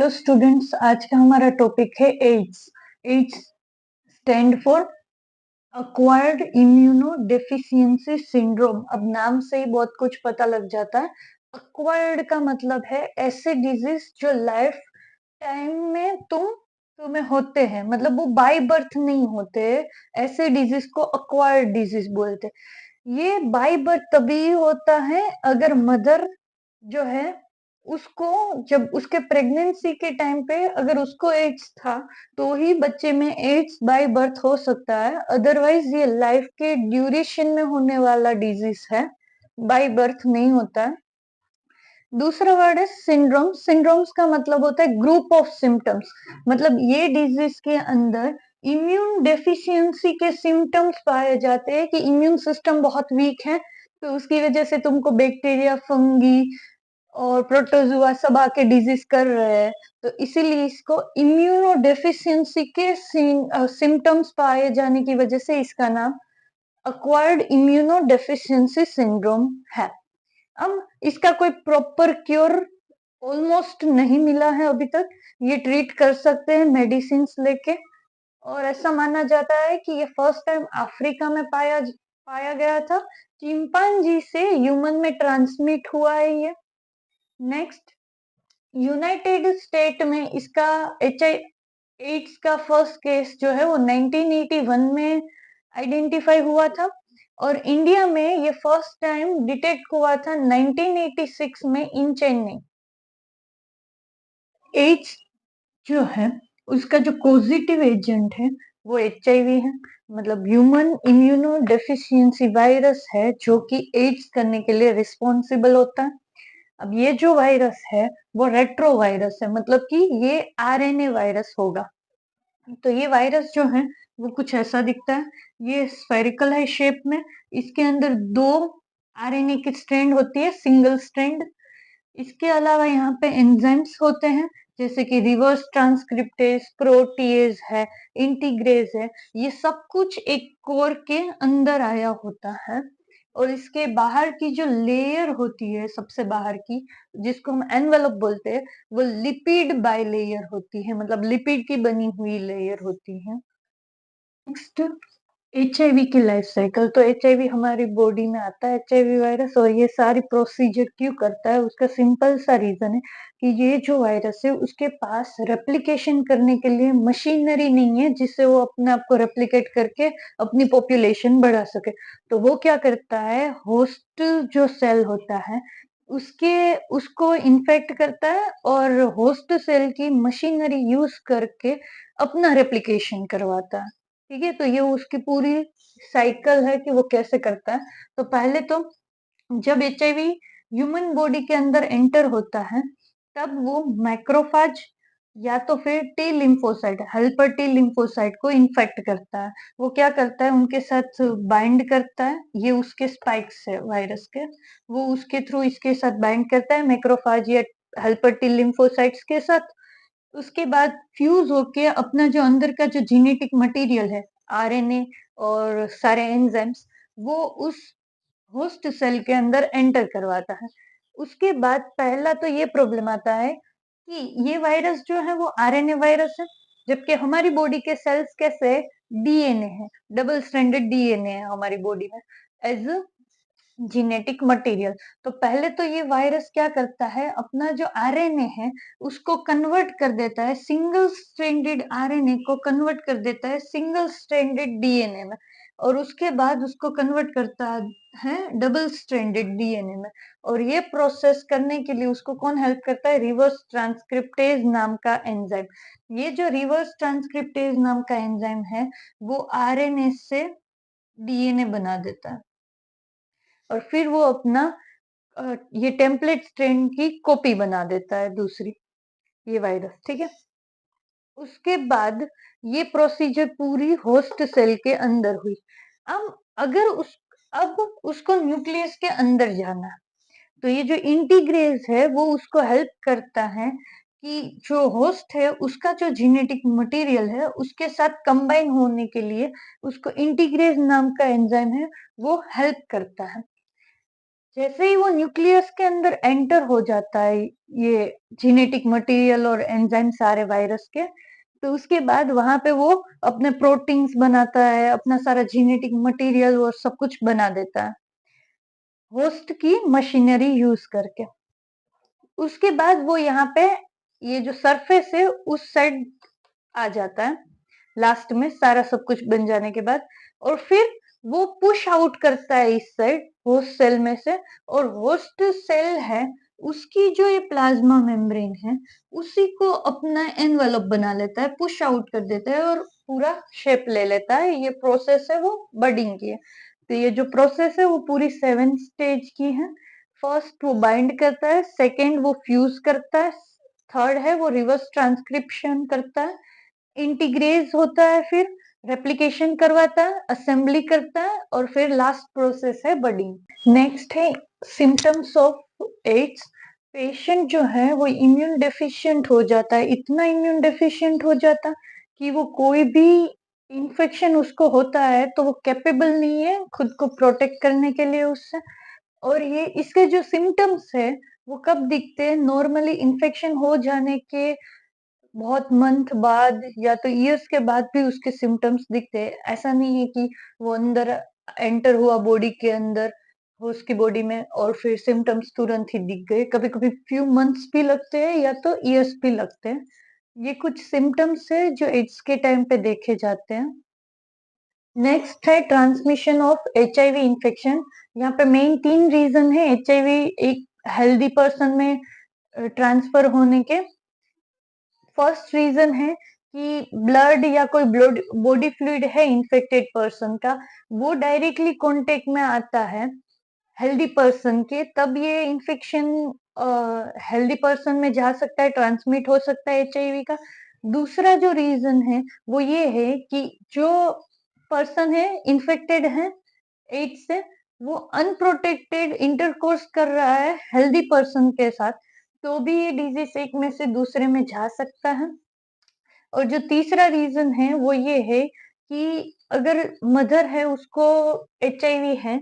Hello students, आज का हमारा टॉपिक है AIDS. AIDS stand for acquired immunodeficiency syndrome. अब नाम से ही बहुत कुछ पता लग जाता है। अक्वायर्ड का मतलब है ऐसे डिजीज जो लाइफ टाइम में तुम्हें होते हैं, मतलब वो बाय बर्थ नहीं होते। ऐसे डिजीज को अक्वायर्ड डिजीज बोलते हैं। ये बाय बर्थ तभी होता है अगर मदर जो है उसको, जब उसके प्रेगनेंसी के टाइम पे अगर उसको एड्स था तो ही बच्चे में एड्स बाय बर्थ हो सकता है। अदरवाइज ये लाइफ के ड्यूरेशन में होने वाला डिजीज है, बाय बर्थ नहीं होता है। दूसरा वर्ड है सिंड्रोम। सिंड्रोम्स का मतलब होता है ग्रुप ऑफ सिम्टम्स। मतलब ये डिजीज के अंदर इम्यून डेफिशिएंसी के सिम्टम्स पाए जाते हैं कि इम्यून सिस्टम बहुत वीक है, तो उसकी वजह से तुमको बैक्टीरिया, फंगी और प्रोटोजुआ सब आके डिजीज कर रहे हैं। तो इसीलिए इसको इम्यूनो डेफिशिएंसी के सिम्टम्स पाए जाने की वजह से इसका नाम अक्वायर्ड इम्यूनो डेफिशिएंसी सिंड्रोम है। अब इसका कोई प्रॉपर क्योर ऑलमोस्ट नहीं मिला है अभी तक। ये ट्रीट कर सकते हैं मेडिसिन लेके, और ऐसा माना जाता है कि ये फर्स्ट टाइम अफ्रीका में पाया गया था। चिंपांजी से ह्यूमन में ट्रांसमिट हुआ है ये। नेक्स्ट, यूनाइटेड स्टेट में इसका एड्स का फर्स्ट केस जो है वो 1981 में आइडेंटिफाई हुआ था, और इंडिया में ये फर्स्ट टाइम डिटेक्ट हुआ था 1986 में इन चेन्नई। एड्स जो है उसका जो पॉजिटिव एजेंट है वो एचआईवी है। मतलब ह्यूमन इम्यूनो डेफिशिएंसी वायरस है जो कि एड्स करने के लिए रिस्पॉन्सिबल होता है। अब ये जो वायरस है वो रेट्रो वायरस है, मतलब कि ये आरएनए वायरस होगा। तो ये वायरस जो है वो कुछ ऐसा दिखता है। ये स्फेरिकल है शेप में। इसके अंदर दो आरएनए की स्ट्रैंड होती है, सिंगल स्ट्रैंड। इसके अलावा यहाँ पे एंजाइम्स होते हैं, जैसे कि रिवर्स ट्रांसक्रिप्टेज, प्रोटीएज है, इंटीग्रेज है। ये सब कुछ एक कोर के अंदर आया होता है। और इसके बाहर की जो लेयर होती है, सबसे बाहर की, जिसको हम एनवेलप बोलते हैं, वो लिपिड बाइलेयर होती है, मतलब लिपिड की बनी हुई लेयर होती है। नेक्स्ट, एचआईवी की लाइफ साइकिल। तो एचआईवी हमारी बॉडी में आता है, एचआईवी वायरस, और ये सारी प्रोसीजर क्यों करता है उसका सिंपल सा रीजन है कि ये जो वायरस है उसके पास रेप्लिकेशन करने के लिए मशीनरी नहीं है जिससे वो अपने आप को रेप्लिकेट करके अपनी पॉपुलेशन बढ़ा सके। तो वो क्या करता है, होस्ट जो सेल होता है उसको इन्फेक्ट करता है और होस्ट सेल की मशीनरी यूज करके अपना रेप्लिकेशन करवाता है। ठीक है, तो ये उसकी पूरी साइकिल है कि वो कैसे करता है। तो पहले तो जब एचआईवी ह्यूमन बॉडी के अंदर एंटर होता है तब वो मैक्रोफाज या तो फिर T lymphocyte, helper T lymphocyte को इन्फेक्ट करता है। वो क्या करता है, उनके साथ बाइंड करता है। ये उसके स्पाइक्स है वायरस के, वो उसके थ्रू इसके साथ बाइंड करता है मैक्रोफाज या हेल्पर टी लिम्फोसाइट्स के साथ। उसके बाद फ्यूज होके अपना जो अंदर का जो जेनेटिक मटेरियल है, आरएनए और सारे एंजाइम्स, वो उस होस्ट सेल के अंदर एंटर करवाता है। उसके बाद पहला तो ये प्रॉब्लम आता है कि ये वायरस जो है वो आरएनए वायरस है, जबकि हमारी बॉडी के सेल्स कैसे डीएनए है, डबल स्ट्रैंडेड डीएनए है हमारी बॉडी में एज जेनेटिक मटेरियल। तो पहले तो ये वायरस क्या करता है, अपना जो आरएनए है उसको कन्वर्ट कर देता है, सिंगल स्ट्रैंडेड आरएनए को कन्वर्ट कर देता है सिंगल स्ट्रैंडेड डीएनए में, और उसके बाद उसको कन्वर्ट करता है डबल स्ट्रैंडेड डीएनए में। और ये प्रोसेस करने के लिए उसको कौन हेल्प करता है, रिवर्स ट्रांसक्रिप्टेज नाम का एंजाइम। ये जो रिवर्स ट्रांसक्रिप्टेज नाम का एंजाइम है वो आरएनए से डीएनए बना देता है, और फिर वो अपना ये टेम्पलेट स्ट्रेन की कॉपी बना देता है दूसरी, ये वायरस। ठीक है, उसके बाद ये प्रोसीजर पूरी होस्ट सेल के अंदर हुई। अब अगर अब उसको न्यूक्लियस के अंदर जाना है, तो ये जो इंटीग्रेज है वो उसको हेल्प करता है कि जो होस्ट है उसका जो जेनेटिक मटेरियल है उसके साथ कंबाइन होने के लिए उसको इंटीग्रेज नाम का एंजाइम है वो हेल्प करता है। जैसे ही वो न्यूक्लियस के अंदर एंटर हो जाता है ये जेनेटिक मटेरियल और एंजाइम सारे वायरस के, तो उसके बाद वहां पे वो अपने प्रोटीन्स बनाता है, अपना सारा जेनेटिक मटेरियल और सब कुछ बना देता है होस्ट की मशीनरी यूज करके। उसके बाद वो यहाँ पे ये जो सरफेस है उस साइड आ जाता है लास्ट में सारा सब कुछ बन जाने के बाद, और फिर वो पुश आउट करता है इस साइड होस्ट सेल में से, और होस्ट सेल है उसकी जो ये प्लाज्मा मेम्ब्रेन है उसी को अपना एनवेलप बना लेता है, पुश आउट कर देता है और पूरा शेप ले लेता है। ये प्रोसेस है वो बडिंग की है। तो ये जो प्रोसेस है वो पूरी 7 स्टेज की है। फर्स्ट वो बाइंड करता है, सेकेंड वो फ्यूज करता है, थर्ड है वो रिवर्स ट्रांसक्रिप्शन करता है, इंटीग्रेज होता है, फिर रेप्लिकेशन करवाता है, असेंबली करता है, और फिर लास्ट प्रोसेस है बडिंग। नेक्स्ट है सिम्टम्स ऑफ एड्स। पेशेंट जो है वो इम्यून डेफिशिएंट हो जाता है, इतना इम्यून डेफिशिएंट हो जाता कि वो कोई भी इन्फेक्शन उसको होता है तो वो कैपेबल नहीं है खुद को प्रोटेक्ट करने के लिए उससे। और ये इसके जो सिम्टम्स है वो कब दिखते हैं, नॉर्मली इन्फेक्शन हो जाने के बहुत मंथ बाद या तो ईयर्स के बाद भी उसके सिम्टम्स दिखते हैं। ऐसा नहीं है कि वो अंदर एंटर हुआ बॉडी के अंदर उसकी बॉडी में और फिर सिम्टम्स तुरंत ही दिख गए, कभी कभी फ्यू मंथ्स भी लगते हैं या तो ईयर्स भी लगते हैं। ये कुछ सिम्टम्स है जो एड्स के टाइम पे देखे जाते हैं। नेक्स्ट है ट्रांसमिशन ऑफ एचआईवी इन्फेक्शन। यहाँ पे मेन 3 रीजन है एचआईवी एक हेल्दी पर्सन में ट्रांसफर होने के। फर्स्ट रीजन है कि ब्लड या कोई ब्लड बॉडी फ्लूइड है इन्फेक्टेड पर्सन का, वो डायरेक्टली कांटेक्ट में आता है हेल्दी पर्सन के, तब ये इन्फेक्शन हेल्दी पर्सन में जा सकता है, ट्रांसमिट हो सकता है एचआईवी का। दूसरा जो रीजन है वो ये है कि जो पर्सन है इन्फेक्टेड है एड्स से, वो अनप्रोटेक्टेड इंटरकोर्स कर रहा है हेल्दी पर्सन के साथ, तो भी ये डिजीज एक में से दूसरे में जा सकता है। और जो तीसरा रीजन है वो ये है कि अगर मदर है उसको एचआईवी है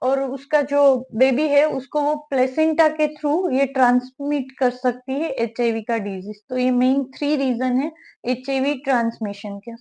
और उसका जो बेबी है उसको वो प्लेसेंटा के थ्रू ये ट्रांसमिट कर सकती है एचआईवी का डिजीज। तो ये मेन 3 रीजन है एचआईवी ट्रांसमिशन के।